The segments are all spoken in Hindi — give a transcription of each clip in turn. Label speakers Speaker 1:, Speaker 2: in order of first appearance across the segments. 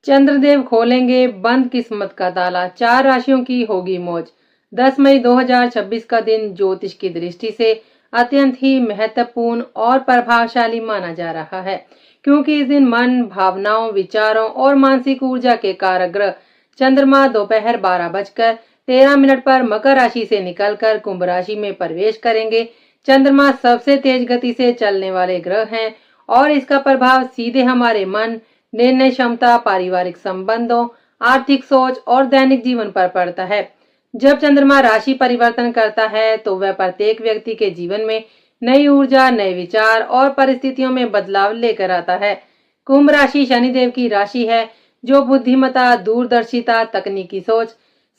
Speaker 1: चंद्रदेव खोलेंगे बंद किस्मत का ताला, 4 राशियों की होगी मौज। 10 मई 2026 का दिन ज्योतिष की दृष्टि से अत्यंत ही महत्वपूर्ण और प्रभावशाली माना जा रहा है, क्योंकि इस दिन मन, भावनाओं, विचारों और मानसिक ऊर्जा के कारक ग्रह चंद्रमा दोपहर 12:13 पर मकर राशि से निकलकर कुंभ राशि में प्रवेश करेंगे। चंद्रमा सबसे तेज गति से चलने वाले ग्रह हैं और इसका प्रभाव सीधे हमारे मन, निर्णय क्षमता, पारिवारिक संबंधों, आर्थिक सोच और दैनिक जीवन पर पड़ता है। जब चंद्रमा राशि परिवर्तन करता है तो वह प्रत्येक व्यक्ति के जीवन में नई ऊर्जा, नए विचार और परिस्थितियों में बदलाव लेकर आता है। कुंभ राशि शनिदेव की राशि है, जो बुद्धिमत्ता, दूरदर्शिता, तकनीकी सोच,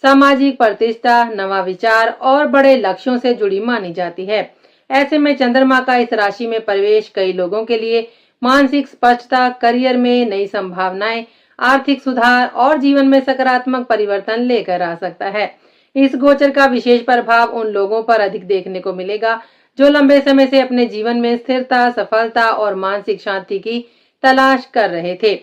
Speaker 1: सामाजिक प्रतिष्ठा, नवा विचार और बड़े लक्ष्यों से जुड़ी मानी जाती है। ऐसे में चंद्रमा का इस राशि में प्रवेश कई लोगों के लिए मानसिक स्पष्टता, करियर में नई संभावनाएं, आर्थिक सुधार और जीवन में सकारात्मक परिवर्तन लेकर आ सकता है। इस गोचर का विशेष प्रभाव उन लोगों पर अधिक देखने को मिलेगा जो लंबे समय से अपने जीवन में स्थिरता, सफलता और मानसिक शांति की तलाश कर रहे थे।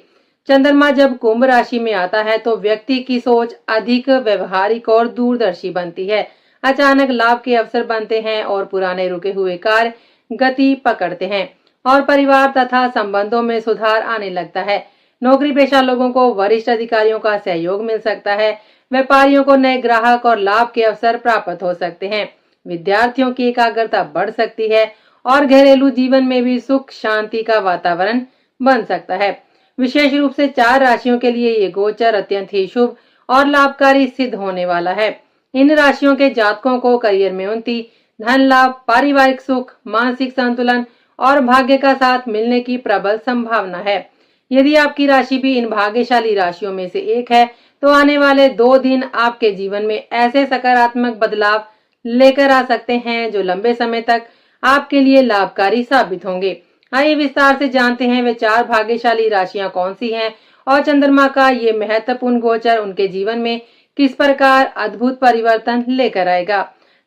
Speaker 1: चंद्रमा जब कुंभ राशि में आता है तो व्यक्ति की सोच अधिक व्यवहारिक और दूरदर्शी बनती है। अचानक लाभ के अवसर बनते हैं और पुराने रुके हुए कार्य गति पकड़ते हैं और परिवार तथा संबंधों में सुधार आने लगता है। नौकरी पेशा लोगों को वरिष्ठ अधिकारियों का सहयोग मिल सकता है। व्यापारियों को नए ग्राहक और लाभ के अवसर प्राप्त हो सकते हैं। विद्यार्थियों की एकाग्रता बढ़ सकती है और घरेलू जीवन में भी सुख शांति का वातावरण बन सकता है। विशेष रूप से 4 राशियों के लिए ये गोचर अत्यंत ही शुभ और लाभकारी सिद्ध होने वाला है। इन राशियों के जातकों को करियर में उन्नति, धन लाभ, पारिवारिक सुख, मानसिक संतुलन और भाग्य का साथ मिलने की प्रबल संभावना है। यदि आपकी राशि भी इन भाग्यशाली राशियों में से एक है तो आने वाले 2 दिन आपके जीवन में ऐसे सकारात्मक बदलाव लेकर आ सकते हैं जो लंबे समय तक आपके लिए लाभकारी साबित होंगे। आइए विस्तार से जानते हैं वे 4 भाग्यशाली राशियां कौन सी हैं और चंद्रमा का ये महत्वपूर्ण गोचर उनके जीवन में किस प्रकार अद्भुत परिवर्तन लेकर आएगा।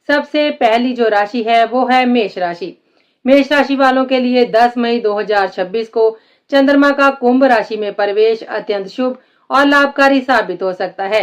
Speaker 1: सबसे पहली जो राशि है वो है मेष राशि। मेष राशि वालों के लिए 10 मई 2026 को चंद्रमा का कुंभ राशि में प्रवेश अत्यंत शुभ और लाभकारी साबित हो सकता है।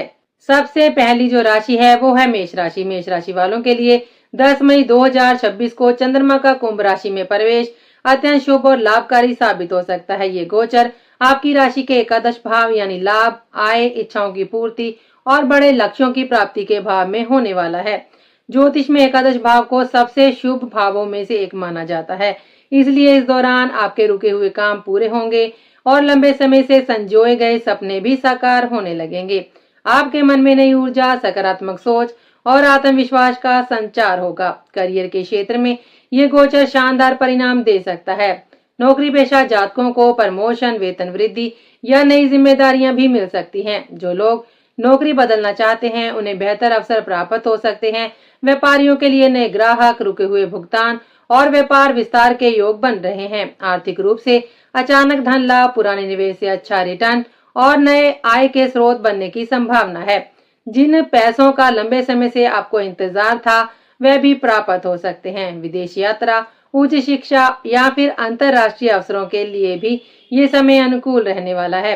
Speaker 1: सबसे पहली जो राशि है वो है मेष राशि। मेष राशि वालों के लिए 10 मई 2026 को चंद्रमा का कुंभ राशि में प्रवेश अत्यंत शुभ और लाभकारी साबित हो सकता है। ये गोचर आपकी राशि के एकादश भाव यानी लाभ, आय, इच्छाओं की पूर्ति और बड़े लक्ष्यों की प्राप्ति के भाव में होने वाला है। ज्योतिष में एकादश भाव को सबसे शुभ भावों में से एक माना जाता है, इसलिए इस दौरान आपके रुके हुए काम पूरे होंगे और लंबे समय से संजोए गए सपने भी साकार होने लगेंगे। आपके मन में नई ऊर्जा, सकारात्मक सोच और आत्मविश्वास का संचार होगा। करियर के क्षेत्र में ये गोचर शानदार परिणाम दे सकता है। नौकरी पेशा जातकों को प्रमोशन, वेतन वृद्धि या नई जिम्मेदारियां भी मिल सकती हैं। जो लोग नौकरी बदलना चाहते हैं उन्हें बेहतर अवसर प्राप्त हो सकते हैं। व्यापारियों के लिए नए ग्राहक, रुके हुए भुगतान और व्यापार विस्तार के योग बन रहे हैं। आर्थिक रूप से अचानक धन लाभ, पुराने निवेश से अच्छा रिटर्न और नए आय के स्रोत बनने की संभावना है। जिन पैसों का लंबे समय से आपको इंतजार था वह भी प्राप्त हो सकते हैं। विदेश यात्रा, उच्च शिक्षा या फिर अंतर्राष्ट्रीय अवसरों के लिए भी ये समय अनुकूल रहने वाला है।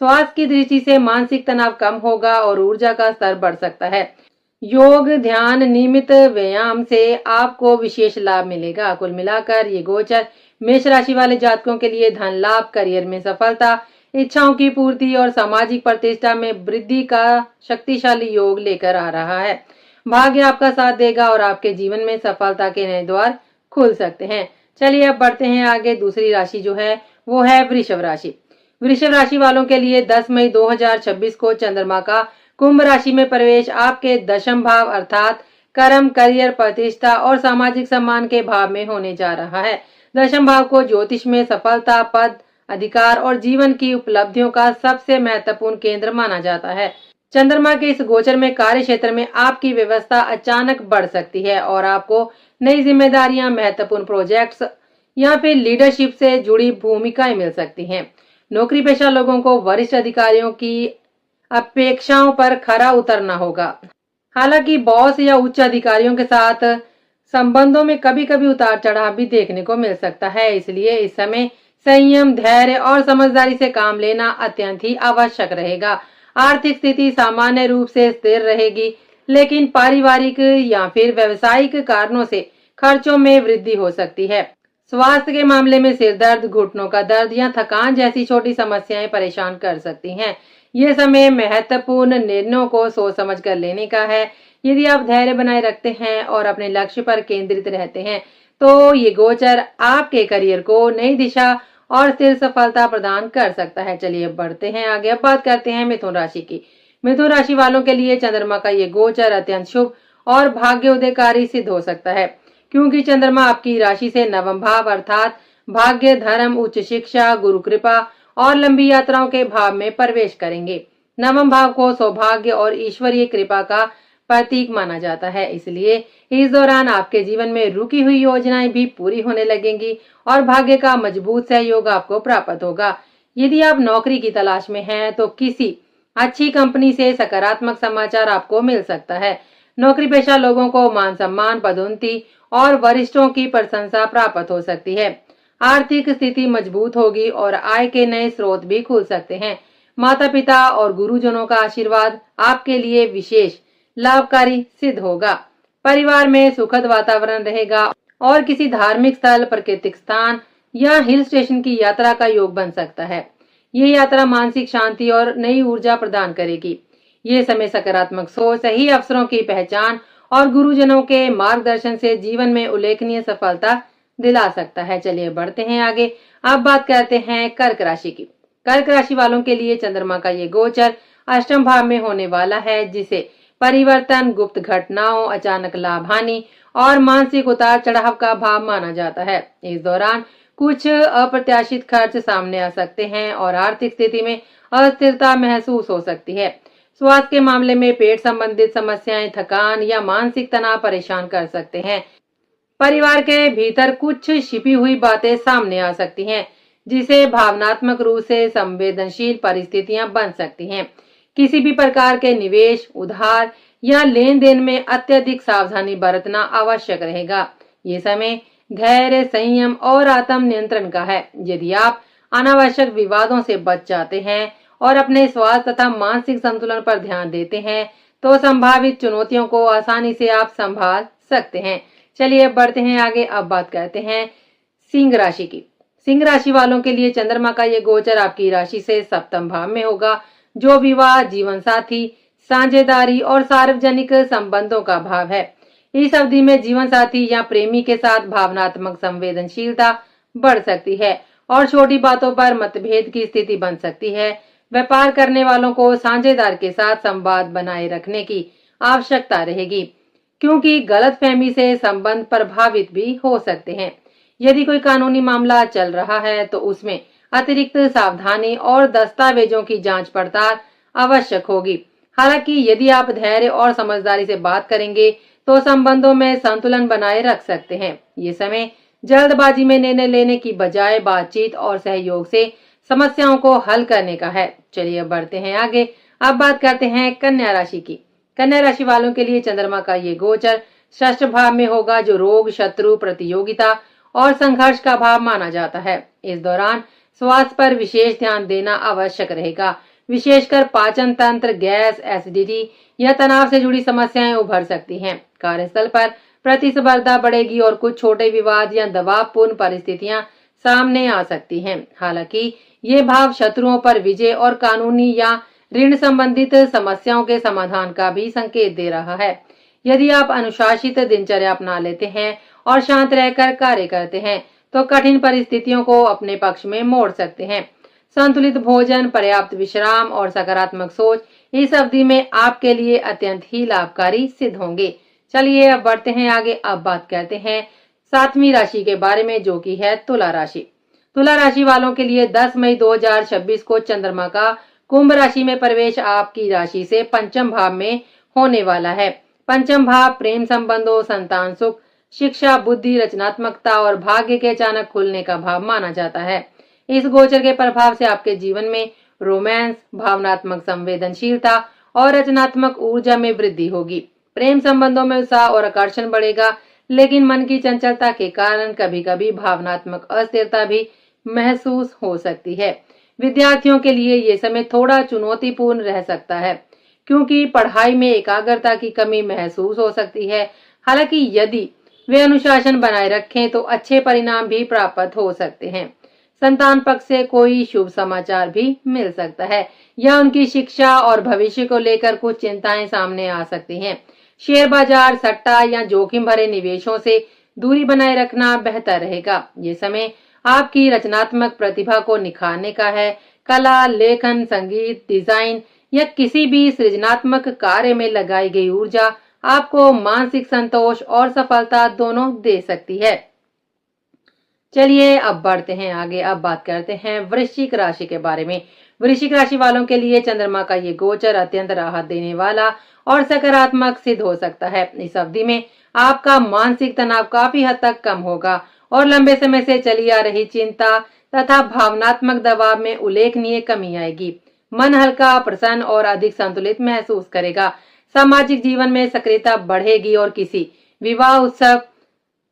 Speaker 1: स्वास्थ्य की दृष्टि से मानसिक तनाव कम होगा और ऊर्जा का स्तर बढ़ सकता है। योग, ध्यान, नियमित व्यायाम से आपको विशेष लाभ मिलेगा। कुल मिलाकर ये गोचर मेष राशि वाले जातकों के लिए धन लाभ, करियर में सफलता, इच्छाओं की पूर्ति और सामाजिक प्रतिष्ठा में वृद्धि का शक्तिशाली योग लेकर आ रहा है। भाग्य आपका साथ देगा और आपके जीवन में सफलता के नए द्वार खुल सकते हैं। चलिए अब बढ़ते हैं आगे। दूसरी राशि जो है वो है वृषभ राशि। वृषभ राशि वालों के लिए 10 मई 2026 को चंद्रमा का कुंभ राशि में प्रवेश आपके दशम भाव अर्थात कर्म, करियर, प्रतिष्ठा और सामाजिक सम्मान के भाव में होने जा रहा है। दशम भाव को ज्योतिष में सफलता, पद, अधिकार और जीवन की उपलब्धियों का सबसे महत्वपूर्ण केंद्र माना जाता है। चंद्रमा के इस गोचर में कार्य क्षेत्र में आपकी व्यवस्था अचानक बढ़ सकती है और आपको नई जिम्मेदारियां, महत्वपूर्ण प्रोजेक्ट्स या फिर लीडरशिप से जुड़ी भूमिकाएं मिल सकती हैं। नौकरी पेशा लोगों को वरिष्ठ अधिकारियों की अपेक्षाओं पर खरा उतरना होगा। हालांकि बॉस या उच्च अधिकारियों के साथ संबंधों में कभी कभी उतार चढ़ाव भी देखने को मिल सकता है, इसलिए इस समय संयम, धैर्य और समझदारी से काम लेना अत्यंत ही आवश्यक रहेगा। आर्थिक स्थिति सामान्य रूप से स्थिर रहेगी, लेकिन पारिवारिक या फिर व्यावसायिक कारणों से खर्चों में वृद्धि हो सकती है। स्वास्थ्य के मामले में सिर दर्द, घुटनों का दर्द या थकान जैसी छोटी समस्याएं परेशान कर सकती हैं। ये समय महत्वपूर्ण निर्णयों को सोच समझ कर लेने का है। यदि आप धैर्य बनाए रखते हैं और अपने लक्ष्य पर केंद्रित रहते हैं, तो ये गोचर आपके करियर को नई दिशा और स्थिर सफलता प्रदान कर सकता है। चलिए अब बढ़ते हैं आगे। अब बात करते हैं मिथुन राशि की। मिथुन राशि वालों के लिए चंद्रमा का ये गोचर अत्यंत शुभ और भाग्योदयकारी सिद्ध हो सकता है, क्योंकि चंद्रमा आपकी राशि से नवम भाव अर्थात भाग्य, धर्म, उच्च शिक्षा, गुरु कृपा और लंबी यात्राओं के भाव में प्रवेश करेंगे। नवम भाव को सौभाग्य और ईश्वरीय कृपा का प्रतीक माना जाता है, इसलिए इस दौरान आपके जीवन में रुकी हुई योजनाएं भी पूरी होने लगेंगी और भाग्य का मजबूत सहयोग आपको प्राप्त होगा। यदि आप नौकरी की तलाश में हैं, तो किसी अच्छी कंपनी से सकारात्मक समाचार आपको मिल सकता है। नौकरी पेशा लोगों को मान सम्मान, पदोन्नति और वरिष्ठों की प्रशंसा प्राप्त हो सकती है। आर्थिक स्थिति मजबूत होगी और आय के नए स्रोत भी खुल सकते हैं। माता पिता और गुरुजनों का आशीर्वाद आपके लिए विशेष लाभकारी सिद्ध होगा। परिवार में सुखद वातावरण रहेगा और किसी धार्मिक स्थल, प्राकृतिक स्थान या हिल स्टेशन की यात्रा का योग बन सकता है। ये यात्रा मानसिक शांति और नई ऊर्जा प्रदान करेगी। ये समय सकारात्मक सोच, सही अवसरों की पहचान और गुरुजनों के मार्गदर्शन से जीवन में उल्लेखनीय सफलता दिला सकता है। चलिए बढ़ते हैं आगे। अब बात करते हैं कर्क राशि की। कर्क राशि वालों के लिए चंद्रमा का ये गोचर अष्टम भाव में होने वाला है, जिसे परिवर्तन, गुप्त घटनाओं, अचानक लाभ हानि और मानसिक उतार चढ़ाव का भाव माना जाता है। इस दौरान कुछ अप्रत्याशित खर्च सामने आ सकते हैं और आर्थिक स्थिति में अस्थिरता महसूस हो सकती है। स्वास्थ्य के मामले में पेट संबंधित समस्याएं, थकान या मानसिक तनाव परेशान कर सकते हैं। परिवार के भीतर कुछ छिपी हुई बातें सामने आ सकती हैं, जिसे भावनात्मक रूप से संवेदनशील परिस्थितियां बन सकती हैं। किसी भी प्रकार के निवेश, उधार या लेन देन में अत्यधिक सावधानी बरतना आवश्यक रहेगा। ये समय धैर्य, संयम और आत्म नियंत्रण का है। यदि आप अनावश्यक विवादों से बच जाते हैं और अपने स्वास्थ्य तथा मानसिक संतुलन पर ध्यान देते हैं, तो संभावित चुनौतियों को आसानी से आप संभाल सकते हैं। चलिए अब बढ़ते हैं आगे। अब बात करते हैं सिंह राशि की। सिंह राशि वालों के लिए चंद्रमा का ये गोचर आपकी राशि से सप्तम भाव में होगा, जो विवाह, जीवन साथी, साझेदारी और सार्वजनिक संबंधों का भाव है। इस अवधि में जीवन साथी या प्रेमी के साथ भावनात्मक संवेदनशीलता बढ़ सकती है और छोटी बातों पर मतभेद की स्थिति बन सकती है। व्यापार करने वालों को साझेदार के साथ संवाद बनाए रखने की आवश्यकता रहेगी, क्योंकि गलतफहमी से संबंध प्रभावित भी हो सकते हैं। यदि कोई कानूनी मामला चल रहा है, तो उसमें अतिरिक्त सावधानी और दस्तावेजों की जांच पड़ताल आवश्यक होगी। हालांकि यदि आप धैर्य और समझदारी से बात करेंगे, तो संबंधों में संतुलन बनाए रख सकते हैं। ये समय जल्दबाजी में निर्णय लेने की बजाय बातचीत और सहयोग से समस्याओं को हल करने का है। चलिए अब बढ़ते हैं आगे। अब बात करते हैं कन्या राशि की। कन्या राशि वालों के लिए चंद्रमा का ये गोचर षष्ठ भाव में होगा, जो रोग, शत्रु, प्रतियोगिता और संघर्ष का भाव माना जाता है। इस दौरान स्वास्थ्य पर विशेष ध्यान देना आवश्यक रहेगा। विशेषकर पाचन तंत्र, गैस, एसिडिटी या तनाव से जुड़ी समस्याएं उभर सकती हैं। कार्यस्थल पर प्रतिस्पर्धा बढ़ेगी और कुछ छोटे विवाद या दबावपूर्ण परिस्थितियां सामने आ सकती हैं। हालांकि ये भाव शत्रुओं पर विजय और कानूनी या ऋण संबंधित समस्याओं के समाधान का भी संकेत दे रहा है। यदि आप अनुशासित दिनचर्या अपना लेते हैं और शांत रहकर कार्य करते हैं, तो कठिन परिस्थितियों को अपने पक्ष में मोड़ सकते हैं। संतुलित भोजन, पर्याप्त विश्राम और सकारात्मक सोच इस अवधि में आपके लिए अत्यंत ही लाभकारी सिद्ध होंगे। चलिए अब बढ़ते हैं आगे। अब बात करते हैं सातवीं राशि के बारे में, जो कि है तुला राशि। तुला राशि वालों के लिए 10 मई 2026 को चंद्रमा का कुंभ राशि में प्रवेश आपकी राशि से पंचम भाव में होने वाला है। पंचम भाव प्रेम संबंधों, संतान सुख, शिक्षा, बुद्धि, रचनात्मकता और भाग्य के अचानक खुलने का भाव माना जाता है। इस गोचर के प्रभाव से आपके जीवन में रोमांस, भावनात्मक संवेदनशीलता और रचनात्मक ऊर्जा में वृद्धि होगी। प्रेम संबंधों में उत्साह और आकर्षण बढ़ेगा, लेकिन मन की चंचलता के कारण कभी कभी भावनात्मक अस्थिरता भी महसूस हो सकती है। विद्यार्थियों के लिए ये समय थोड़ा चुनौतीपूर्ण रह सकता है, क्योंकि पढ़ाई में एकाग्रता की कमी महसूस हो सकती है। हालांकि यदि वे अनुशासन बनाए रखें तो अच्छे परिणाम भी प्राप्त हो सकते हैं। संतान पक्ष से कोई शुभ समाचार भी मिल सकता है या उनकी शिक्षा और भविष्य को लेकर कुछ चिंताएं सामने आ सकती हैं। शेयर बाजार, सट्टा या जोखिम भरे निवेशों से दूरी बनाए रखना बेहतर रहेगा। ये समय आपकी रचनात्मक प्रतिभा को निखारने का है। कला, लेखन, संगीत, डिजाइन या किसी भी सृजनात्मक कार्य में लगाई गई ऊर्जा आपको मानसिक संतोष और सफलता दोनों दे सकती है। चलिए अब बढ़ते हैं आगे। अब बात करते हैं वृश्चिक राशि के बारे में। वृश्चिक राशि वालों के लिए चंद्रमा का ये गोचर अत्यंत राहत देने वाला और सकारात्मक सिद्ध हो सकता है। इस अवधि में आपका मानसिक तनाव काफी हद तक कम होगा और लंबे समय से चली आ रही चिंता तथा भावनात्मक दबाव में उल्लेखनीय कमी आएगी। मन हल्का, प्रसन्न और अधिक संतुलित महसूस करेगा। सामाजिक जीवन में सक्रियता बढ़ेगी और किसी विवाह उत्सव,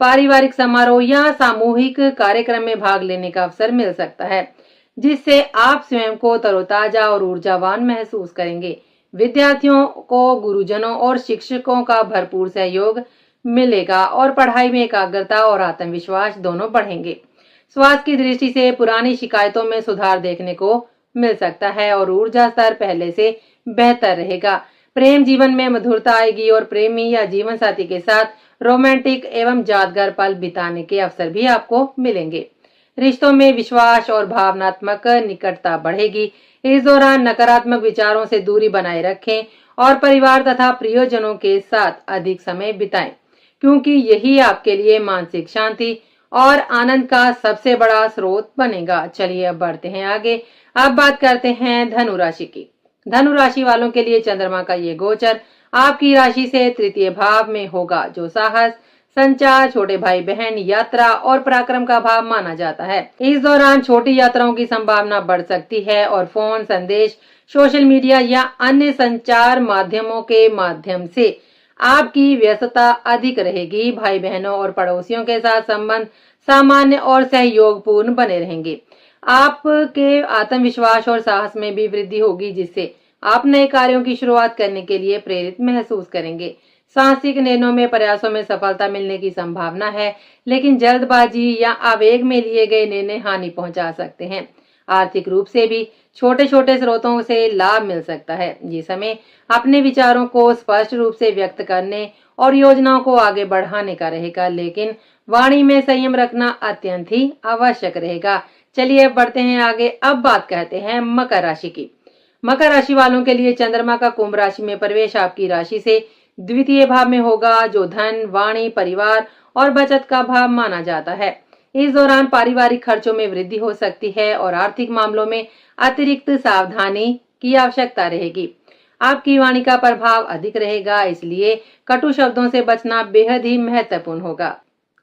Speaker 1: पारिवारिक समारोह या सामूहिक कार्यक्रम में भाग लेने का अवसर मिल सकता है, जिससे आप स्वयं को तरोताजा और ऊर्जावान महसूस करेंगे। विद्यार्थियों को गुरुजनों और शिक्षकों का भरपूर सहयोग मिलेगा और पढ़ाई में एकाग्रता और आत्मविश्वास दोनों बढ़ेंगे। स्वास्थ्य की दृष्टि से पुरानी शिकायतों में सुधार देखने को मिल सकता है और ऊर्जा स्तर पहले से बेहतर रहेगा। प्रेम जीवन में मधुरता आएगी और प्रेमी या जीवन साथी के साथ रोमांटिक एवं यादगार पल बिताने के अवसर भी आपको मिलेंगे। रिश्तों में विश्वास और भावनात्मक निकटता बढ़ेगी। इस दौरान नकारात्मक विचारों से दूरी बनाए रखें और परिवार तथा प्रियजनों के साथ अधिक समय बिताएं, क्योंकि यही आपके लिए मानसिक शांति और आनंद का सबसे बड़ा स्रोत बनेगा। चलिए अब बढ़ते हैं आगे। अब बात करते हैं धनु राशि की। धनु राशि वालों के लिए चंद्रमा का ये गोचर आपकी राशि से तृतीय भाव में होगा, जो साहस, संचार, छोटे भाई बहन, यात्रा और पराक्रम का भाव माना जाता है। इस दौरान छोटी यात्राओं की संभावना बढ़ सकती है और फोन, संदेश, सोशल मीडिया या अन्य संचार माध्यमों के माध्यम से आपकी व्यस्तता अधिक रहेगी। भाई बहनों और पड़ोसियों के साथ संबंध सामान्य और सहयोगपूर्ण बने रहेंगे। आपके आत्मविश्वास और साहस में भी वृद्धि होगी, जिससे आप नए कार्यों की शुरुआत करने के लिए प्रेरित महसूस करेंगे। साहसिक निर्णयों में प्रयासों में सफलता मिलने की संभावना है, लेकिन जल्दबाजी या आवेग में लिए गए निर्णय हानि पहुंचा सकते हैं। आर्थिक रूप से भी छोटे छोटे स्रोतों से लाभ मिल सकता है। ये समय अपने विचारों को स्पष्ट रूप से व्यक्त करने और योजनाओं को आगे बढ़ाने का रहेगा, लेकिन वाणी में संयम रखना अत्यंत ही आवश्यक रहेगा। चलिए अब बढ़ते हैं आगे। अब बात करते हैं मकर राशि की। मकर राशि वालों के लिए चंद्रमा का कुंभ राशि में प्रवेश आपकी राशि से द्वितीय भाव में होगा, जो धन, वाणी, परिवार और बचत का भाव माना जाता है। इस दौरान पारिवारिक खर्चों में वृद्धि हो सकती है और आर्थिक मामलों में अतिरिक्त सावधानी की आवश्यकता रहेगी। आपकी वाणी का प्रभाव अधिक रहेगा, इसलिए कटु शब्दों से बचना बेहद ही महत्वपूर्ण होगा,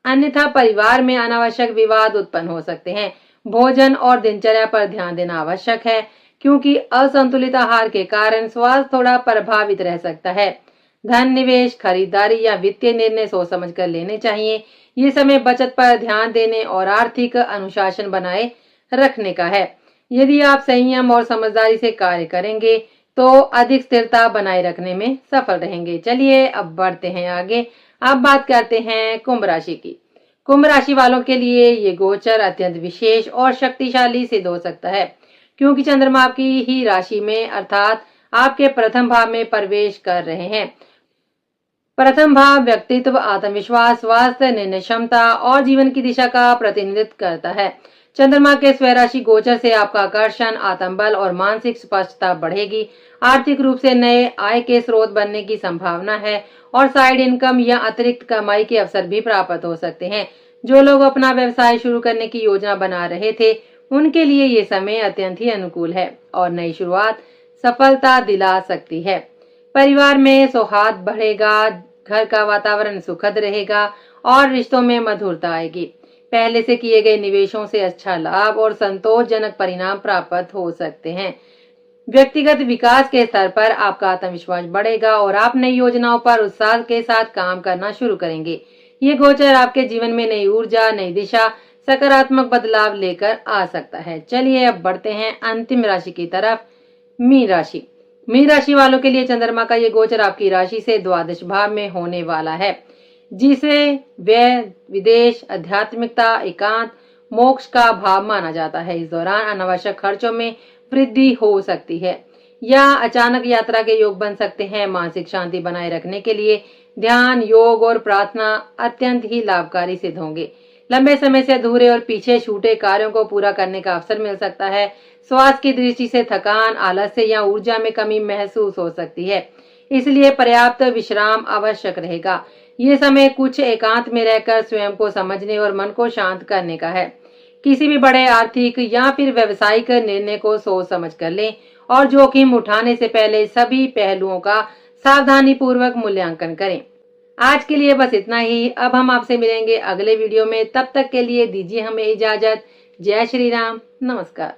Speaker 1: अन्यथा परिवार में अनावश्यक विवाद उत्पन्न हो सकते हैं। भोजन और दिनचर्या पर ध्यान देना आवश्यक है, क्योंकि असंतुलित आहार के कारण स्वास्थ्य थोड़ा प्रभावित रह सकता है। धन निवेश, खरीदारी या वित्तीय निर्णय सोच समझ कर लेने चाहिए। ये समय बचत पर ध्यान देने और आर्थिक अनुशासन बनाए रखने का है। यदि आप संयम और समझदारी से कार्य करेंगे तो अधिक स्थिरता बनाए रखने में सफल रहेंगे। चलिए अब बढ़ते हैं आगे। अब बात करते हैं कुंभ राशि की। कुंभ राशि वालों के लिए ये गोचर अत्यंत विशेष और शक्तिशाली सिद्ध हो सकता है, क्योंकि चंद्रमा आपकी ही राशि में अर्थात आपके प्रथम भाव में प्रवेश कर रहे हैं। प्रथम भाव व्यक्तित्व, आत्मविश्वास, स्वास्थ्य, निर्णय क्षमता और जीवन की दिशा का प्रतिनिधित्व करता है। चंद्रमा के स्वराशि गोचर से आपका आकर्षण, आत्मबल और मानसिक स्पष्टता बढ़ेगी। आर्थिक रूप से नए आय के स्रोत बनने की संभावना है और साइड इनकम या अतिरिक्त कमाई के अवसर भी प्राप्त हो सकते हैं। जो लोग अपना व्यवसाय शुरू करने की योजना बना रहे थे, उनके लिए ये समय अत्यंत ही अनुकूल है और नई शुरुआत सफलता दिला सकती है। परिवार में सौहार्द बढ़ेगा, घर का वातावरण सुखद रहेगा और रिश्तों में मधुरता आएगी। पहले से किए गए निवेशों से अच्छा लाभ और संतोषजनक परिणाम प्राप्त हो सकते हैं। व्यक्तिगत विकास के स्तर पर आपका आत्मविश्वास बढ़ेगा और आप नई योजनाओं पर उत्साह के साथ काम करना शुरू करेंगे। ये गोचर आपके जीवन में नई ऊर्जा, नई दिशा, सकारात्मक बदलाव लेकर आ सकता है। चलिए अब बढ़ते हैं अंतिम राशि की तरफ, मीन राशि। मीन राशि वालों के लिए चंद्रमा का ये गोचर आपकी राशि से द्वादश भाव में होने वाला है, जिसे व्यय, विदेश, आध्यात्मिकता, एकांत, मोक्ष का भाव माना जाता है। इस दौरान अनावश्यक खर्चों में वृद्धि हो सकती है या अचानक यात्रा के योग बन सकते हैं। मानसिक शांति बनाए रखने के लिए ध्यान, योग और प्रार्थना अत्यंत ही लाभकारी सिद्ध होंगे। लंबे समय से अधूरे और पीछे छूटे कार्यों को पूरा करने का अवसर मिल सकता है। स्वास्थ्य की दृष्टि से थकान, आलस्य या ऊर्जा में कमी महसूस हो सकती है, इसलिए पर्याप्त विश्राम आवश्यक रहेगा। ये समय कुछ एकांत में रहकर स्वयं को समझने और मन को शांत करने का है। किसी भी बड़े आर्थिक या फिर व्यवसायिक निर्णय को सोच समझ कर लें और जोखिम उठाने से पहले सभी पहलुओं का सावधानी पूर्वक मूल्यांकन करें। आज के लिए बस इतना ही। अब हम आपसे मिलेंगे अगले वीडियो में। तब तक के लिए दीजिए हमें इजाजत। जय श्री राम, नमस्कार।